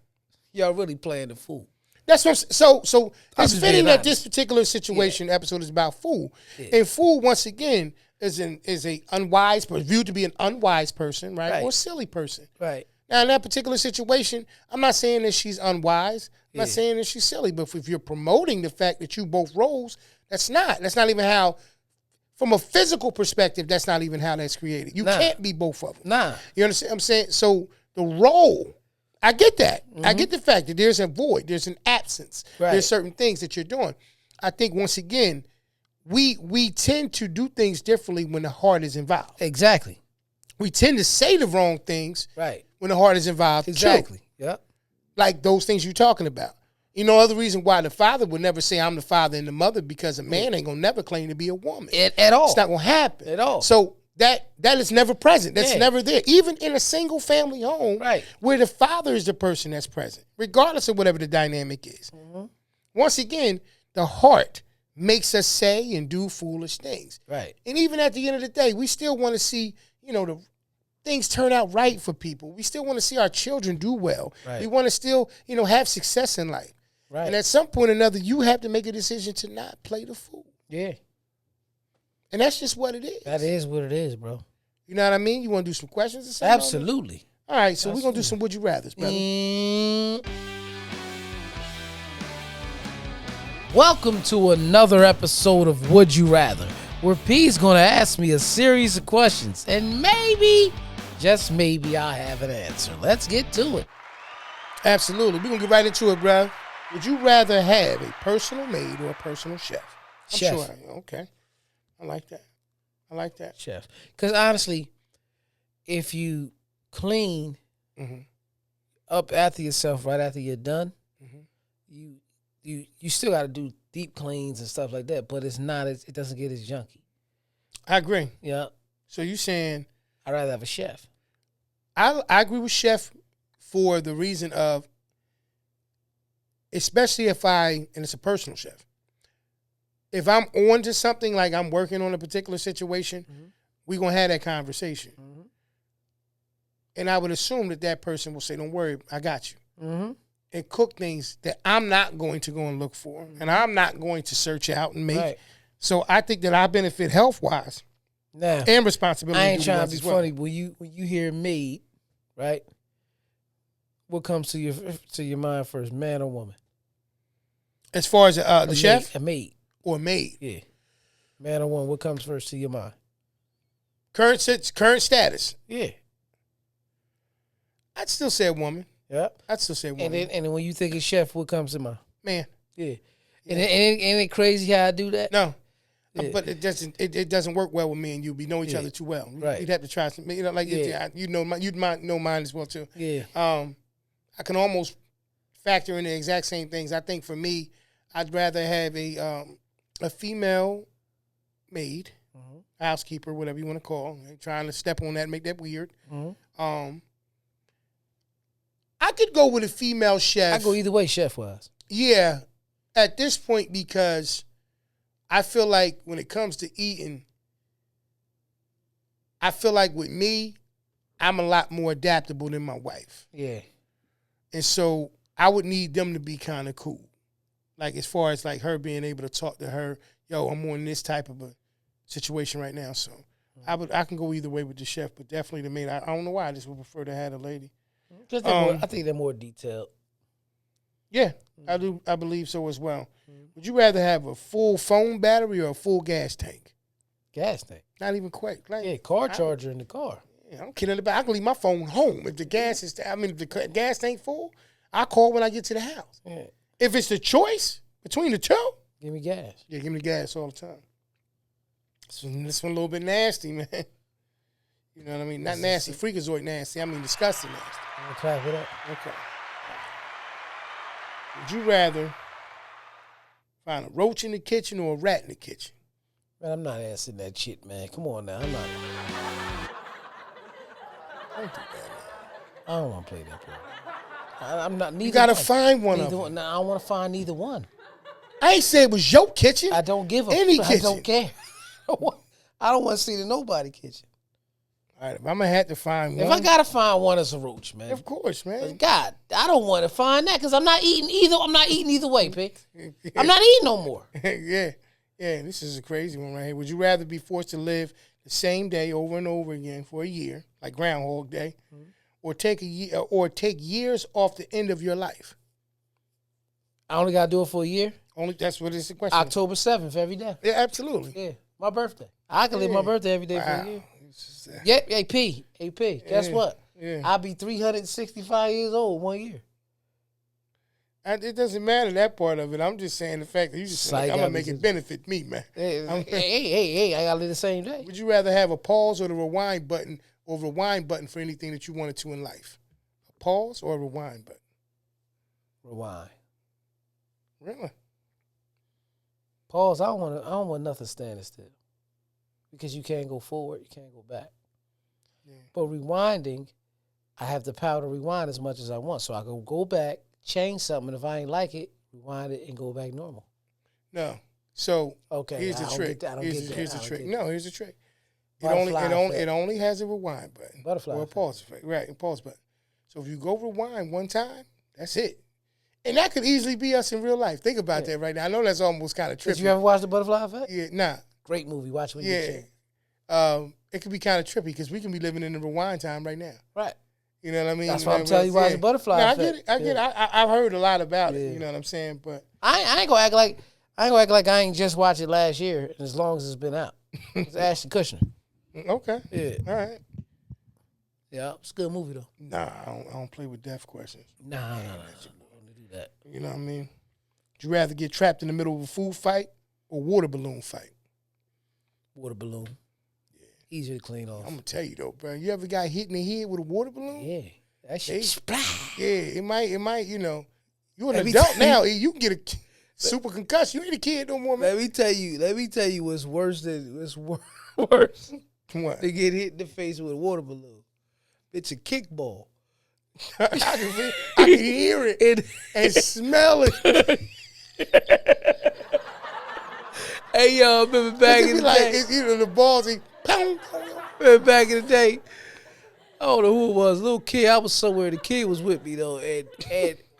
y'all really playing the fool. That's what so it's fitting that this particular situation episode is about fool. Yeah. And fool, once again, is a unwise person, viewed to be an unwise person, right? Or a silly person. Right. Now, in that particular situation, I'm not saying that she's unwise. I'm not saying that she's silly. But if you're promoting the fact that you both roles, that's not even how, from a physical perspective, that's not even how that's created. You can't be both of them. Nah. You understand what I'm saying? So the role, I get that. I get the fact that there's a void. There's an absence. Right. There's certain things that you're doing. I think, once again, we tend to do things differently when the heart is involved. Exactly. We tend to say the wrong things when the heart is involved. Exactly. Yep. Like those things you're talking about. Other reason why the father would never say, I'm the father and the mother, because a man ain't going to never claim to be a woman. At all. It's not going to happen. At all. So that is never present. That's never there. Even in a single family home where the father is the person that's present, regardless of whatever the dynamic is. Once again, the heart makes us say and do foolish things. Right. And even at the end of the day, we still want to see, the things turn out right for people. We still want to see our children do well. Right. We want to still, have success in life. Right. And at some point or another, you have to make a decision to not play the fool. Yeah. And that's just what it is. That is what it is, bro. You know what I mean? You want to do some questions or something? Absolutely. All right, so we're going to do some Would You Rathers, brother. Welcome to another episode of Would You Rather, where P's going to ask me a series of questions, and maybe, just maybe, I'll have an answer. Let's get to it. Absolutely. We're going to get right into it, bro. Would you rather have a personal maid or a personal chef? Chef. Okay. I like that. Chef. Because honestly, if you clean up after yourself right after you're done, you still got to do deep cleans and stuff like that, but it's not as it doesn't get as junky. I agree. Yeah. So you saying I'd rather have a chef. I agree with chef for the reason of, especially and it's a personal chef. If I'm on to something, like I'm working on a particular situation, we're going to have that conversation. Mm-hmm. And I would assume that person will say, don't worry, I got you. Mm-hmm. And cook things that I'm not going to go and look for, and I'm not going to search out and make. Right. So I think that I benefit health-wise and responsibility. I ain't trying to be funny. When you hear maid, right, what comes to your mind first, man or woman? As far as the chef? A maid. Or a maid. Yeah. Man or woman, what comes first to your mind? Current status. Yeah. I'd still say a woman. Yep. I'd still say a woman. And then when you think of chef, what comes to mind? Man. Yeah. And ain't it crazy how I do that? No. Yeah. But it doesn't work well with me and you. We know each other too well. Right. You'd have to try some, you'd know mine as well too. Yeah. I can almost factor in the exact same things. I think for me, I'd rather have a female maid, housekeeper, whatever you want to call. I ain't trying to step on that and make that weird. Mm-hmm. I could go with a female chef. I go either way, chef-wise. Yeah, at this point, because I feel like when it comes to eating, I feel like with me, I'm a lot more adaptable than my wife. Yeah. And so I would need them to be kind of cool. Like as far as like her being able to talk to her, yo, I'm on this type of a situation right now. So I can go either way with the chef, but definitely the maid. I don't know why. I just would prefer to have a lady. Because I think they're more detailed. Yeah, I do. I believe so as well. Would you rather have a full phone battery or a full gas tank? Gas tank. Not even quite. Like, car charger in the car. Yeah, I'm kidding about. I can leave my phone home if the gas is. If the gas tank full, I call when I get to the house. Yeah. If it's the choice between the two, give me gas. Yeah, give me the gas all the time. This one a little bit nasty, man. You know what I mean? Not nasty, freakazoid nasty. I mean disgusting nasty. I'm gonna clap it up. Okay. Would you rather find a roach in the kitchen or a rat in the kitchen? Man, I'm not answering that shit, man. Come on now. I'm not. Don't do that, man. I don't want to play that part. I'm not neither. You gotta one. find one neither of them. One. No, I don't want to find neither one. I ain't say it was your kitchen. I don't give a any kitchen. I don't care. I don't want to see the nobody kitchen. All right, if I'm gonna have to find one. If I gotta find one, it's a roach, man. Of course, man. God, I don't want to find that because I'm not eating either. I'm not eating either way, pig. I'm not eating no more. Yeah. This is a crazy one right here. Would you rather be forced to live the same day over and over again for a year, like Groundhog Day, or take years off the end of your life? I only gotta do it for a year. That's what it's the question. October 7th every day. Yeah, absolutely. Yeah, my birthday. I can live my birthday every day for a year. Yeah, AP. Guess what? Yeah. I'll be 365 years old 1 year. It doesn't matter that part of it. I'm just saying the fact that you just like, I'm gonna make it benefit me, man. Hey, I gotta live the same day. Would you rather have a pause or the rewind button for anything that you wanted to in life? A pause or a rewind button? Rewind. Really? Pause. I don't want nothing standing still. Because you can't go forward, you can't go back. Yeah. But rewinding, I have the power to rewind as much as I want. So I can go back, change something, and if I ain't like it, rewind it and go back normal. No. So here's the trick. Here's the trick. No, here's the trick. It only has a rewind button. Butterfly. Or a pause effect. Right, a pause button. So if you go rewind one time, that's it. And that could easily be us in real life. Think about that right now. I know that's almost kind of trippy. Did you ever watch the Butterfly Effect? Yeah, nah. Great movie. Watch it when you can. It could be kind of trippy because we can be living in the rewind time right now. Right. You know what I mean? That's why I'm telling you watch the Butterfly Effect. I get it. I've heard a lot about it. You know what I'm saying? But I ain't gonna act like I ain't just watched it last year as long as it's been out. It's Ashton Kutcher. Okay. Yeah. All right. Yeah, it's a good movie though. Nah, I don't play with death questions. Nah. Don't do that. You know what I mean? Would you rather get trapped in the middle of a food fight or water balloon fight? Water balloon. Yeah. Easier to clean off. I'm going to tell you, though, bro. You ever got hit in the head with a water balloon? Yeah. That shit splash. Yeah, it might, you know. You're an adult now. You can get Super concussion. You ain't a kid no more, man. Let me tell you what's worse worse What? to get hit in the face with a water balloon. It's a kickball. I can hear it and smell it. Hey, yo, remember back in the day? It's either the balls, pound. Remember back in the day? I don't know who it was. Little kid, I was somewhere. The kid was with me though, and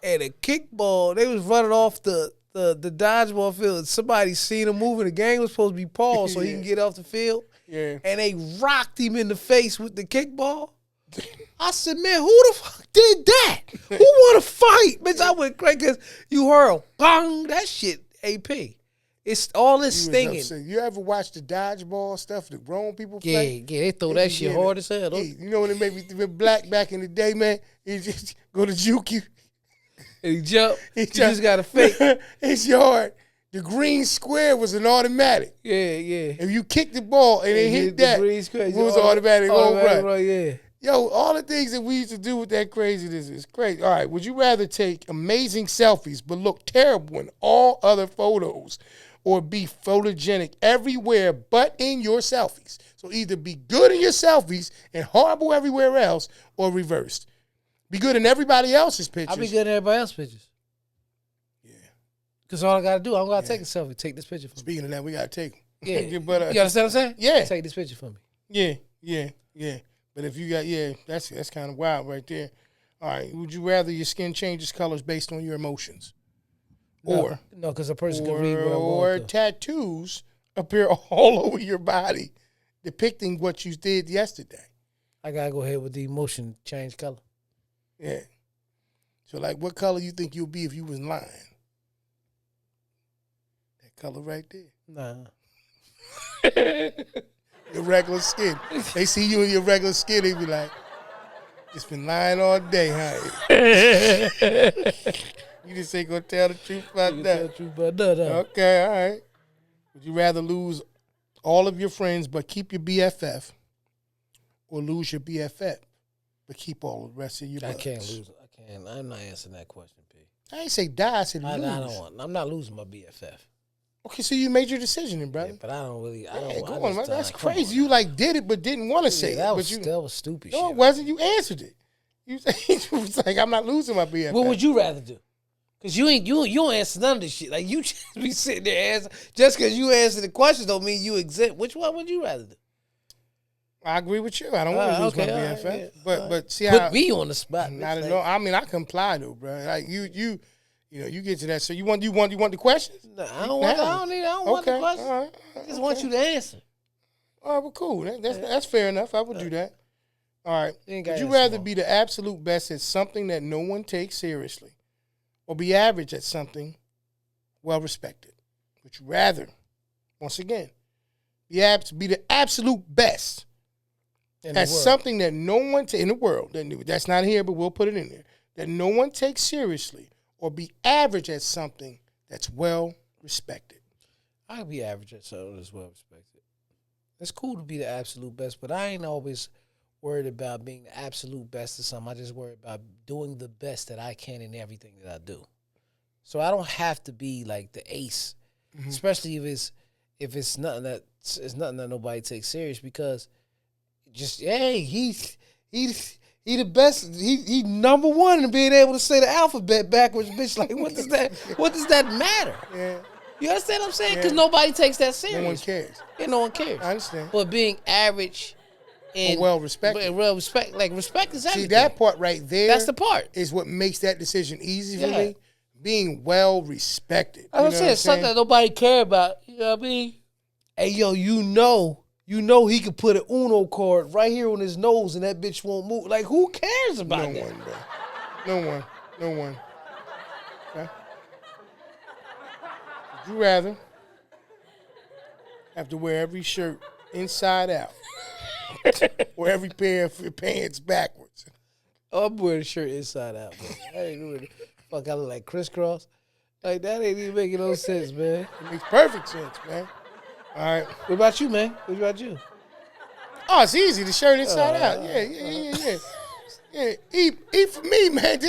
a kickball. They was running off the dodgeball field. And somebody seen him moving. The game was supposed to be paused so he can get off the field. Yeah. And they rocked him in the face with the kickball. I said, man, who the fuck did that? Who want to fight? Bitch, I went crazy because you heard, bang, that shit, AP. It's all this stinging. You ever watch the dodgeball stuff that grown people Yeah, play? yeah, they throw that shit hard as hell. Yeah, you know when it made me black back in the day, man? He just go to juke you. And he jump. You just got to fake. It's yard. The green square was an automatic. Yeah, yeah. If you kick the ball and it hit that, it was automatic home run. Yeah. Yo, all the things that we used to do with that craziness is crazy. All right, would you rather take amazing selfies but look terrible in all other photos, or be photogenic everywhere but in your selfies? So either be good in your selfies and horrible everywhere else, or reversed. Be good in everybody else's pictures. I'll be good in everybody else's pictures. Yeah. Because all I got to do, I don't got to take a selfie. Take this picture for me. Speaking of that, we got to take them. Yeah. But, you understand what I'm saying? Yeah. Take this picture for me. Yeah. But if you got, that's kind of wild right there. All right, would you rather your skin changes colors based on your emotions? No, because a person can read what I'm or going through. tattoos appear all over your body depicting what you did yesterday? I got to go ahead with the emotion change color. Yeah. So, like, what color you think you'll be if you was lying? That color right there. Nah. Your regular skin. They see you in your regular skin, they be like, just been lying all day, huh? You just ain't gonna tell the truth about that. Tell the truth about that. Okay, all right. Would you rather lose all of your friends but keep your BFF, or lose your BFF but keep all the rest of your buds? I can't lose. I'm not answering that question, P. I ain't say die, I said lose. I don't want. I'm not losing my BFF. Okay, so you made your decision then, brother. Yeah, but I don't really. I don't. Hey, go I on, man. just, That's come crazy. on. You like did it but didn't want to say That it. was stupid. No, shit. it wasn't. You answered it. You was like, I'm not losing my BFF. What would you rather do? Cause you don't answer none of this shit. Like you just be sitting there answer. Just cause you answer the questions don't mean you exempt. Which one would you rather do? I agree with you. I don't want to lose my BFF. Right, yeah. But see Put how me on the spot. not bitch, at all. I mean, I comply though, bro. Like you get to that. So you want the questions? Nah, I don't want the questions. All right. I just want you to answer. All right, well, cool. That's fair enough. I would do that. All right. You ain't Would gotta you answer rather all. be the absolute best at something that no one takes seriously, or be average at something well respected? Would you rather, once again, be the absolute best In the at world. something that no one in the world, that's not here, but we'll put it in there, that no one takes seriously, or be average at something that's well respected? I'll be average at something that's well respected. It's cool to be the absolute best, but I ain't always worried about being the absolute best at something. I just worry about doing the best that I can in everything that I do. So I don't have to be like the ace, especially if it's nothing that nobody takes serious, because just he the best. He number one in being able to say the alphabet backwards, bitch. Like what does that matter? Yeah. You understand what I'm saying? Yeah. Because nobody takes that serious. No one cares. Yeah, no one cares. I understand. But being average and well respected. Respect is everything. See, that part right there. That's the part. Is what makes that decision easy for Yeah. me. Being well respected. I was saying something that nobody care about. You know what I mean? Hey, yo, you know he could put an Uno card right here on his nose and that bitch won't move. Like, who cares about No that? one, bro. No one. Okay. Would you rather have to wear every shirt inside out, or every pair of your pants backwards? Oh, I'm wearing the shirt inside out, man. I ain't doing it. Fuck, I look like crisscross. Like, that ain't even making no sense, man. It makes perfect sense, man. All right. What about you, man? What about you? Oh, it's easy. The shirt inside out. Yeah. Yeah. Eat for me, man.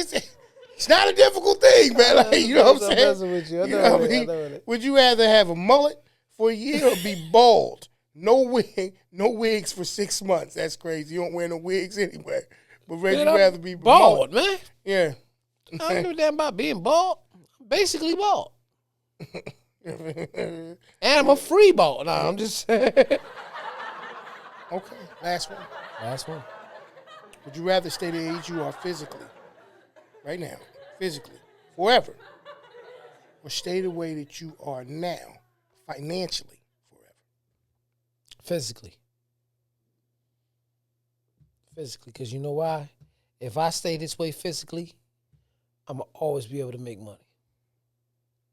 It's not a difficult thing, man. Like, you know what I'm saying? messing with you. I You know know what I it. I mean? know it. Would you rather have a mullet for a year or be bald? No wig, no wigs for 6 months. That's crazy. You don't wear no wigs anyway. But would you Man, I'm rather be bald, man. Yeah. I don't know damn about being bald. I'm basically bald. And I'm a free bald. No, I'm just saying. Okay, last one. Last one. Would you rather stay the age you are physically, right now, physically, forever, or stay the way that you are now, financially, forever? Physically. Physically, because you know why? If I stay this way physically, I'm going to always be able to make money.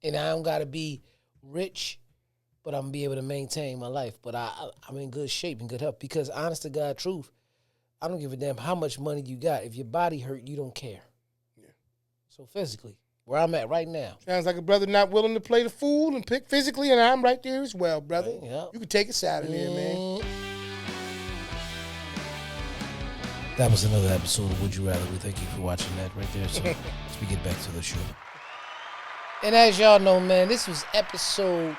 And I don't got to be rich, but I'm going to be able to maintain my life. But I'm in good shape and good health because, honest to God, truth, I don't give a damn how much money you got. If your body hurt, you don't care. Yeah. So physically, where I'm at right now. Sounds like a brother not willing to play the fool and pick physically, and I'm right there as well, brother. Right, yeah. You can take a side of there, man. That was another episode of Would You Rather. We thank you for watching that right there. So let's we get back to the show. And as y'all know, man, this was episode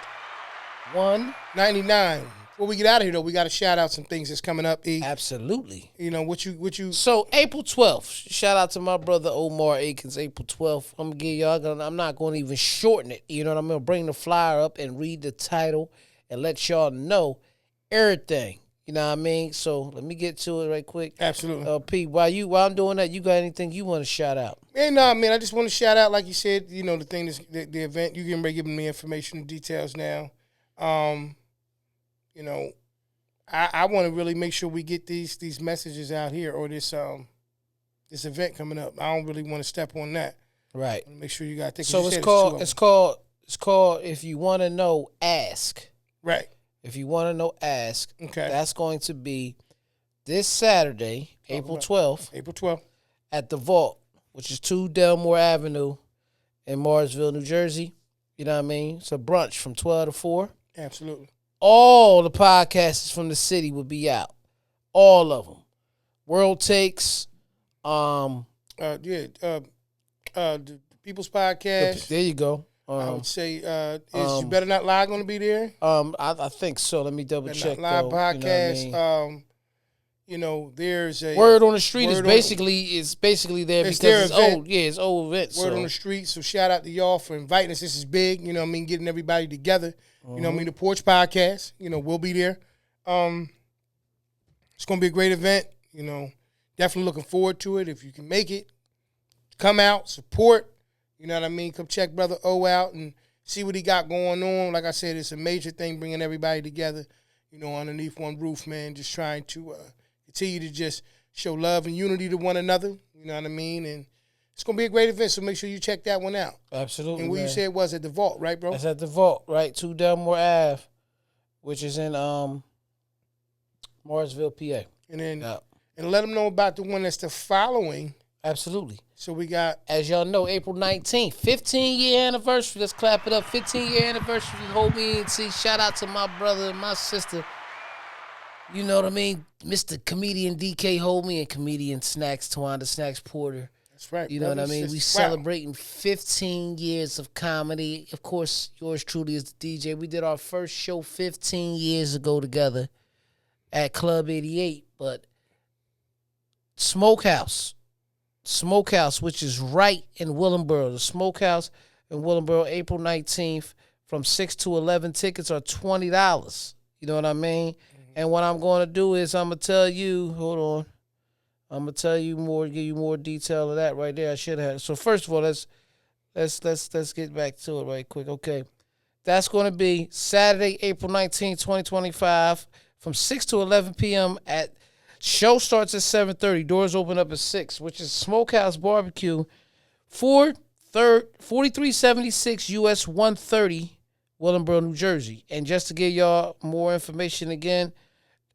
199. Before we get out of here, though, we got to shout out some things that's coming up, E. Absolutely. You know, what you... So, April 12th, shout out to my brother Omar Akins, April 12th. I'm going to give y'all, I'm not going to even shorten it. You know what I'm going to bring the flyer up and read the title and let y'all know everything. You know what I mean? So, let me get to it right quick. Absolutely. Pete, while I'm doing that, you got anything you want to shout out? Hey, no, man, I just want to shout out, like you said, you know, the thing, the event. You can be giving me information and details now. You know, I want to really make sure we get these messages out here, or this event coming up. I don't really want to step on that. Right. Make sure you got that. So it's called if you want to know, ask. Right. If you want to know, ask. Okay. That's going to be this Saturday, April 12th. April 12th. At the Vault, which is 2 Delmore Avenue in Morrisville, New Jersey. You know what I mean? It's a brunch from 12 to 4. Absolutely. All the podcasters from the city will be out. All of them. World Takes. The People's Podcast. There you go. I would say, is You Better Not Lie going to be there? I think so. Let me double check. Live though. podcast. You know what I mean? You know, there's a Word on the Street is basically there it's because their it's event. old. Yeah, it's old event. Word on the Street. So shout out to y'all for inviting us. This is big. You know what I mean? Getting everybody together. You know what I mean? The Porch Podcast. You know, we'll be there. It's going to be a great event. You know, definitely looking forward to it. If you can make it, come out, support. You know what I mean? Come check Brother O out and see what he got going on. Like I said, it's a major thing bringing everybody together, you know, underneath one roof, man. Just trying to continue to just show love and unity to one another. You know what I mean? And it's going to be a great event, so make sure you check that one out. Absolutely. And where you said it was at the Vault, right, bro? It's at the Vault, right? 2 Delmore Ave, which is in Morrisville, PA. And then and let them know about the one that's the following. Absolutely. So we got, as y'all know, April 19th, 15-year anniversary. Let's clap it up. 15-year anniversary. Hold Me and see. Shout out to my brother and my sister. You know what I mean? Mr. Comedian DK Hold Me and comedian Snacks, Tawanda Snacks Porter. That's right. You know what I mean? We celebrating 15 years of comedy. Of course, yours truly is the DJ. We did our first show 15 years ago together at Club 88, but Smokehouse, which is right in Willingboro. The Smokehouse in Willingboro, April 19th, from 6 to 11. Tickets are $20. You know what I mean? Mm-hmm. And what I'm going to do is I'm going to tell you, hold on. I'm going to tell you more, give you more detail of that right there. I should have. So first of all, let's get back to it right quick. Okay. That's going to be Saturday, April 19th, 2025, from 6 to 11 p.m. at show starts at 7:30. Doors open up at 6, which is Smokehouse Barbecue, 4376 US 130, Willingboro, New Jersey. And just to give y'all more information again,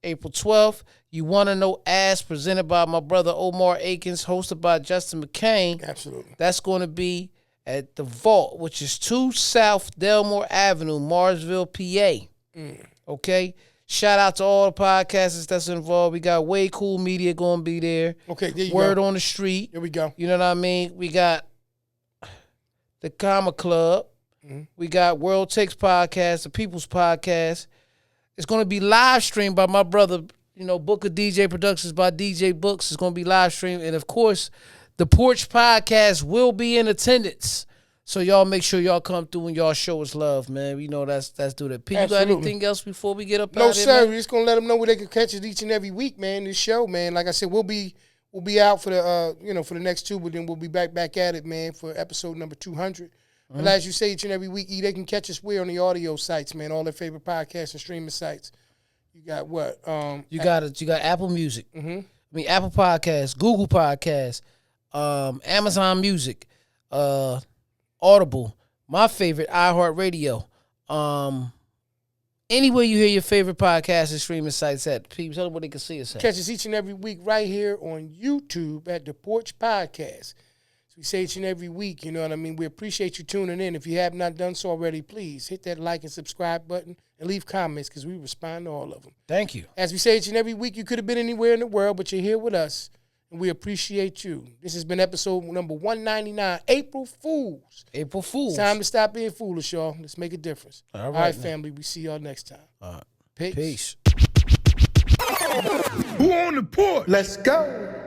April 12th, You Want to Know Ask, presented by my brother Omar Akins, hosted by Justin McCain. Absolutely. That's going to be at the Vault, which is 2 South Delmore Avenue, Morrisville, PA. Okay? Shout out to all the podcasters that's involved. We got Way Cool Media going to be there. Okay, there you Word go. on the Street. Here we go. You know what I mean? We got the Comma Club. We got World Takes Podcast, the People's Podcast. It's going to be live streamed by my brother, Booker DJ Productions by DJ Books. It's going to be live streamed. And, of course, the Porch Podcast will be in attendance. So y'all make sure y'all come through and y'all show us love, man. Let's do that. P, you got anything else before we get up out No, here, sir. man? We're just going to let them know where they can catch us each and every week, man, this show, man. Like I said, we'll be out for the for the next 2, but then we'll be back at it, man, for episode number 200. But as you say each and every week, they can catch us where on the audio sites, man, all their favorite podcasts and streaming sites. You got what? You got Apple Music. Apple Podcasts, Google Podcasts, Amazon Music, Audible, my favorite, iHeartRadio. Anywhere you hear your favorite podcast and streaming sites at, people, tell them where they can see us at. Catch us each and every week right here on YouTube at The Porch Podcast. We say each and every week, you know what I mean? We appreciate you tuning in. If you have not done so already, please hit that like and subscribe button and leave comments because we respond to all of them. Thank you. As we say each and every week, you could have been anywhere in the world, but you're here with us, and we appreciate you. This has been episode number 199, April Fools. April Fools. It's time to stop being foolish, y'all. Let's make a difference. All right, family. We see y'all next time. All right. Peace. Peace. Who on the porch? Let's go.